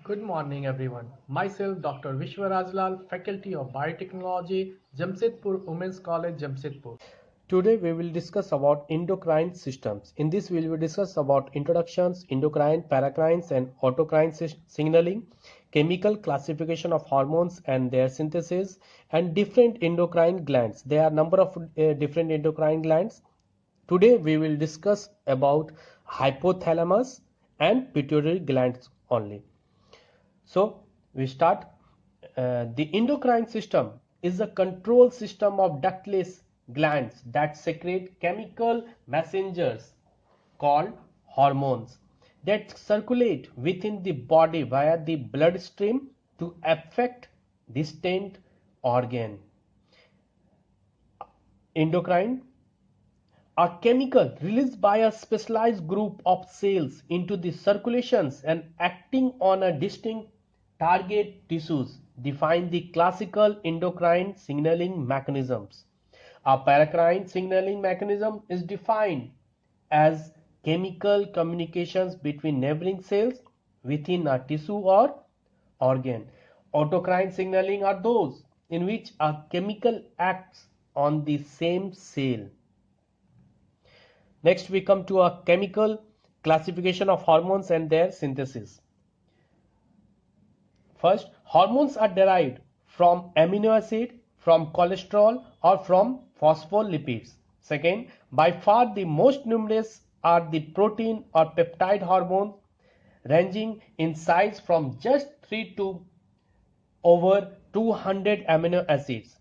Good morning everyone. Myself Dr. Vishwa Rajlal, Faculty of Biotechnology, Jamshedpur Women's College, Jamshedpur. Today we will discuss about endocrine systems. In this we will discuss about introductions, endocrine, paracrines and autocrine signaling, chemical classification of hormones and their synthesis, and different endocrine glands. There are number of different endocrine glands. Today we will discuss about hypothalamus and pituitary glands only. So we start. The endocrine system is a control system of ductless glands that secrete chemical messengers called hormones that circulate within the body via the bloodstream to affect distant organ. Endocrine are chemical released by a specialized group of cells into the circulations and acting on a distinct target tissues define the classical endocrine signaling mechanisms. A paracrine signaling mechanism is defined as chemical communications between neighboring cells within a tissue or organ. Autocrine signaling are those in which a chemical acts on the same cell. Next we come to a chemical classification of hormones and their synthesis. First, hormones are derived from amino acid, from cholesterol or from phospholipids. Second, by far the most numerous are the protein or peptide hormones ranging in size from just 3 to over 200 amino acids.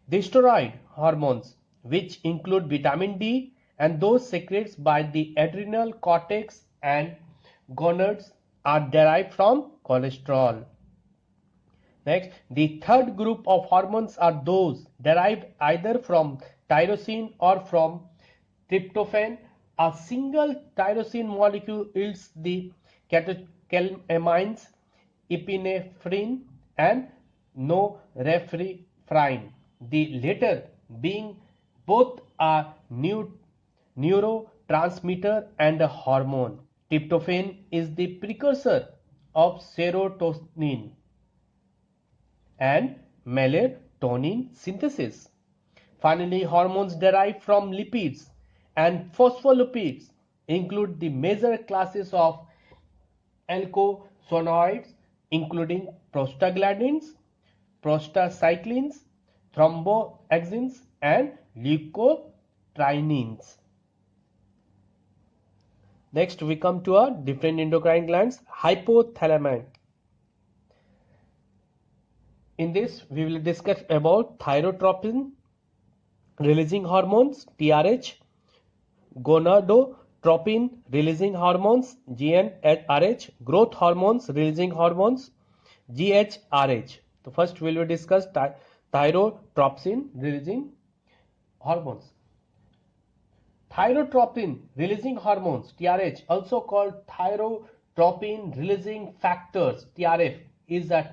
The steroid hormones, which include vitamin D and those secreted by the adrenal cortex and gonads, are derived from cholesterol. Next, the third group of hormones are those derived either from tyrosine or from tryptophan. A single tyrosine molecule yields the catecholamines epinephrine and norepinephrine, the latter being both a neurotransmitter and a hormone. Tryptophan is the precursor of serotonin and melatonin synthesis. Finally, hormones derived from lipids and phospholipids include the major classes of alkoxanoids including prostaglandins, prostacyclins, thromboxanes and leukotrienes. Next we come to our different endocrine glands. Hypothalamus. In this we will discuss about thyrotropin releasing hormones TRH, gonadotropin releasing hormones GnRH, growth hormones releasing hormones GHRH. So first we will discuss thyrotropin releasing hormones. Thyrotropin releasing hormones TRH, also called thyrotropin releasing factors TRF, is a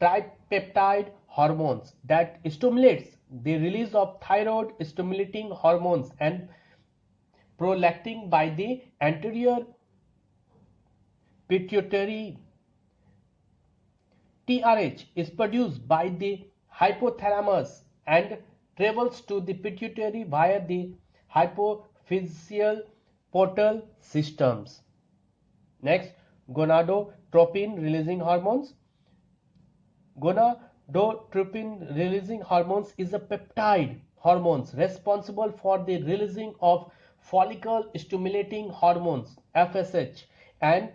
tripeptide hormones that stimulates the release of thyroid stimulating hormones and prolactin by the anterior pituitary. TRH is produced by the hypothalamus and travels to the pituitary via the hypophyseal portal systems. Next, gonadotropin releasing hormones. Gonadotropin releasing hormones is a peptide hormones responsible for the releasing of follicle stimulating hormones FSH and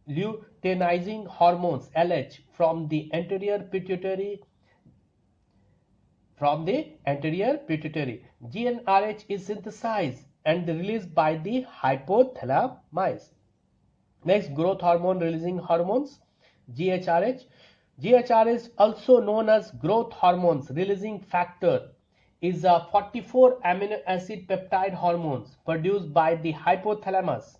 luteinizing hormones LH from the anterior pituitary. GnRH is synthesized and released by the hypothalamus. Next, growth hormone releasing hormones GHRH. GHRH, also known as growth hormones releasing factor, is a 44 amino acid peptide hormones produced by the hypothalamus.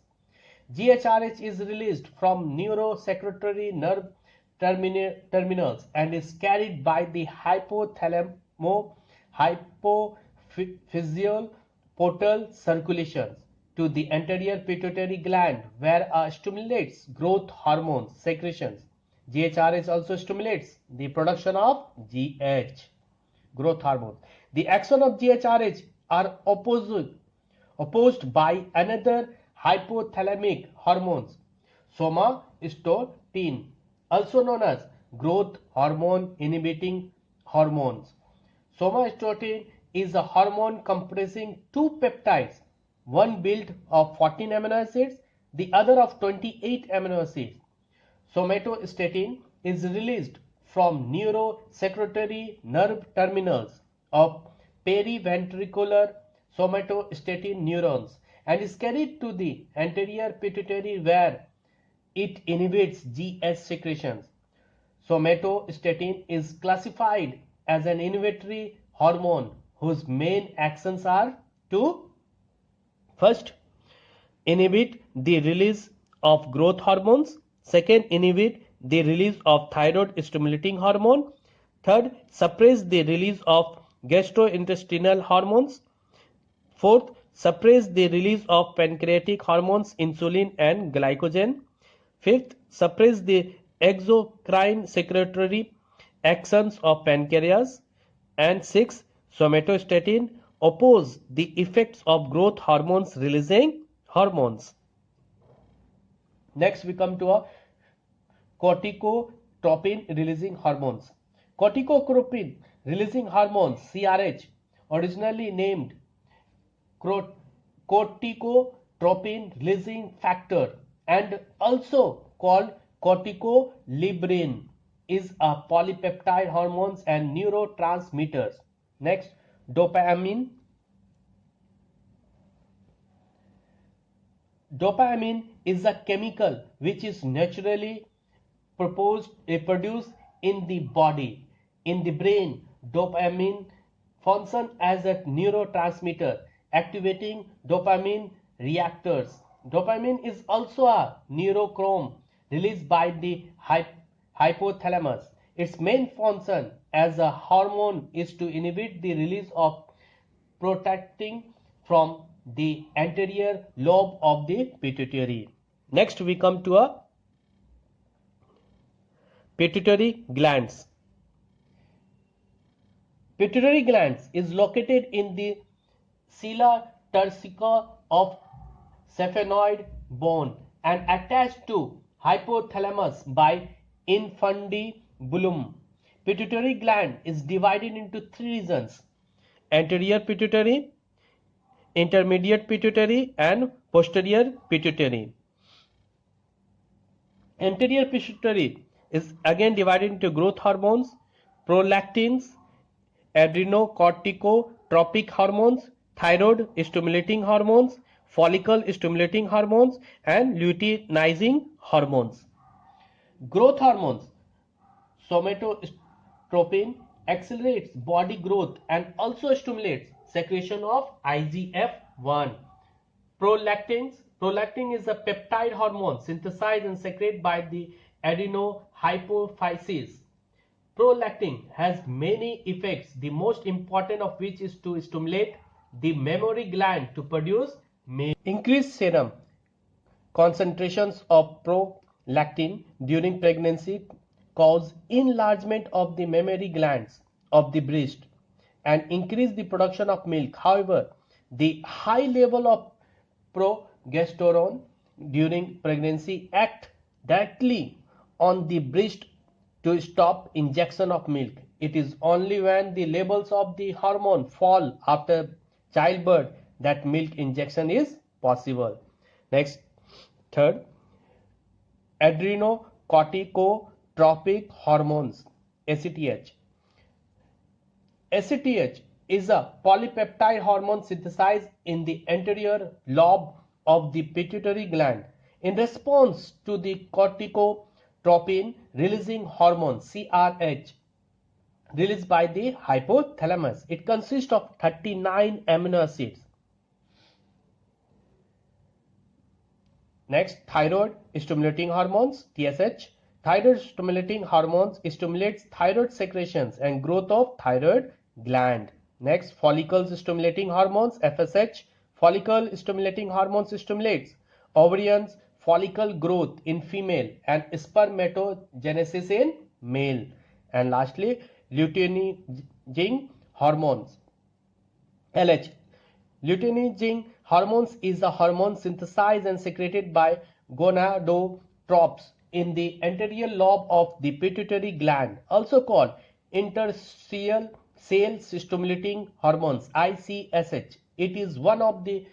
GHRH is released from neurosecretory nerve terminals and is carried by the hypothalamo-hypophyseal portal circulations. to the anterior pituitary gland where stimulates growth hormones secretions. GHRH also stimulates the production of GH, growth hormone. The action of GHRH are opposed by another hypothalamic hormones, somatostatin, also known as growth hormone inhibiting hormones. Somatostatin is a hormone comprising two peptides, one built of 14 amino acids, the other of 28 amino acids. Somatostatin is released from neurosecretory nerve terminals of periventricular somatostatin neurons and is carried to the anterior pituitary where it inhibits GH secretions. Somatostatin is classified as an inhibitory hormone whose main actions are to first inhibit the release of growth hormones, second inhibit the release of thyroid stimulating hormone, third suppress the release of gastrointestinal hormones, fourth suppress the release of pancreatic hormones insulin and glycogen, fifth suppress the exocrine secretory actions of pancreas, and sixth somatostatin oppose the effects of growth hormones releasing hormones. Next we come to a corticotropin releasing hormones. Corticotropin releasing hormones CRH, originally named corticotropin releasing factor and also called corticolibrine, is a polypeptide hormones and neurotransmitters. Next, dopamine. Dopamine is a chemical which is naturally produced in the body. In the brain, dopamine functions as a neurotransmitter, activating dopamine receptors. Dopamine is also a neurochrome released by the hypothalamus. Its main function as a hormone is to inhibit the release of protecting from the anterior lobe of the pituitary. Next we come to a pituitary glands. Pituitary glands is located in the sella turcica of sphenoid bone and attached to hypothalamus by infundibulum. Pituitary gland is divided into three regions: anterior pituitary, intermediate pituitary and posterior pituitary. Anterior pituitary is again divided into growth hormones, prolactins, adrenocorticotropic hormones, thyroid stimulating hormones, follicle stimulating hormones and luteinizing hormones. Growth hormones, somatotropin accelerates body growth and also stimulates secretion of IGF-1. Prolactin is a peptide hormone synthesized and secreted by the adenohypophysis. Prolactin has many effects, the most important of which is to stimulate the mammary gland to produce milk. Increased serum concentrations of prolactin during pregnancy cause enlargement of the mammary glands of the breast and increase the production of milk. However, the high level of progesterone during pregnancy act directly on the breast to stop injection of milk. It is only when the levels of the hormone fall after childbirth that milk injection is possible. Next, third, adrenocorticotropic hormones, ACTH. ACTH is a polypeptide hormone synthesized in the anterior lobe of the pituitary gland in response to the corticotropin releasing hormone CRH released by the hypothalamus. It consists of 39 amino acids. Next, thyroid stimulating hormones, TSH. Thyroid stimulating hormones stimulates thyroid secretions and growth of thyroid gland. Next, follicles stimulating hormones, FSH. follicle stimulating hormones stimulates ovarians follicle growth in female and spermatogenesis in male. And lastly, luteinizing hormones, LH. Luteinizing hormones is a hormone synthesized and secreted by gonadotropes in the anterior lobe of the pituitary gland, also called interstitial cell stimulating hormones, ICSH. It is one of the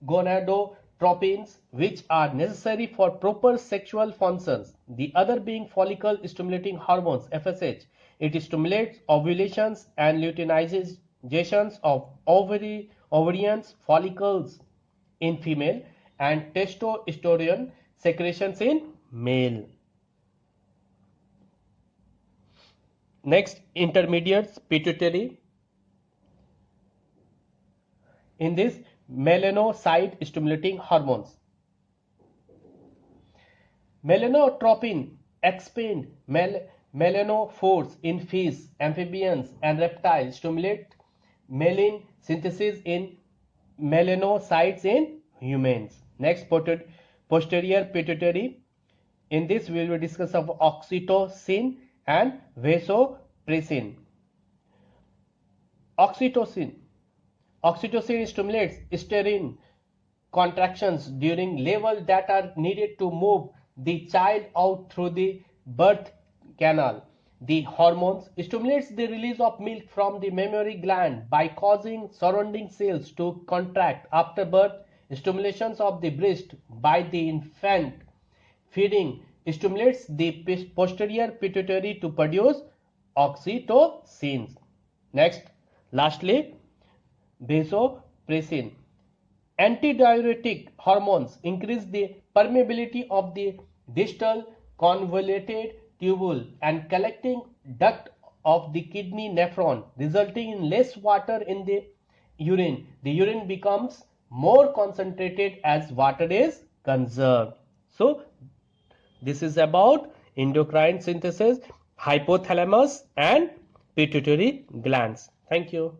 gonadotropins which are necessary for proper sexual functions. The other being follicle stimulating hormones, FSH. It stimulates ovulations and luteinizations of ovarians follicles in female and testosterone secretions in male. Next, intermediates, pituitary. In this, melanocyte stimulating hormones. Melanotropin expand melanophores in fish, amphibians and reptiles, stimulate melanin synthesis in melanocytes in humans. Next, posterior pituitary. In this, we will discuss of oxytocin and vasopressin. Oxytocin stimulates uterine contractions during labor that are needed to move the child out through the birth canal. The hormones stimulates the release of milk from the mammary gland by causing surrounding cells to contract after birth. Stimulations of the breast by the infant feeding stimulates the posterior pituitary to produce oxytocin. Next, lastly, vasopressin. Antidiuretic hormones increase the permeability of the distal convoluted tubule and collecting duct of the kidney nephron, resulting in less water in the urine. The urine becomes more concentrated as water is conserved. So, this is about endocrine synthesis, hypothalamus and pituitary glands. Thank you.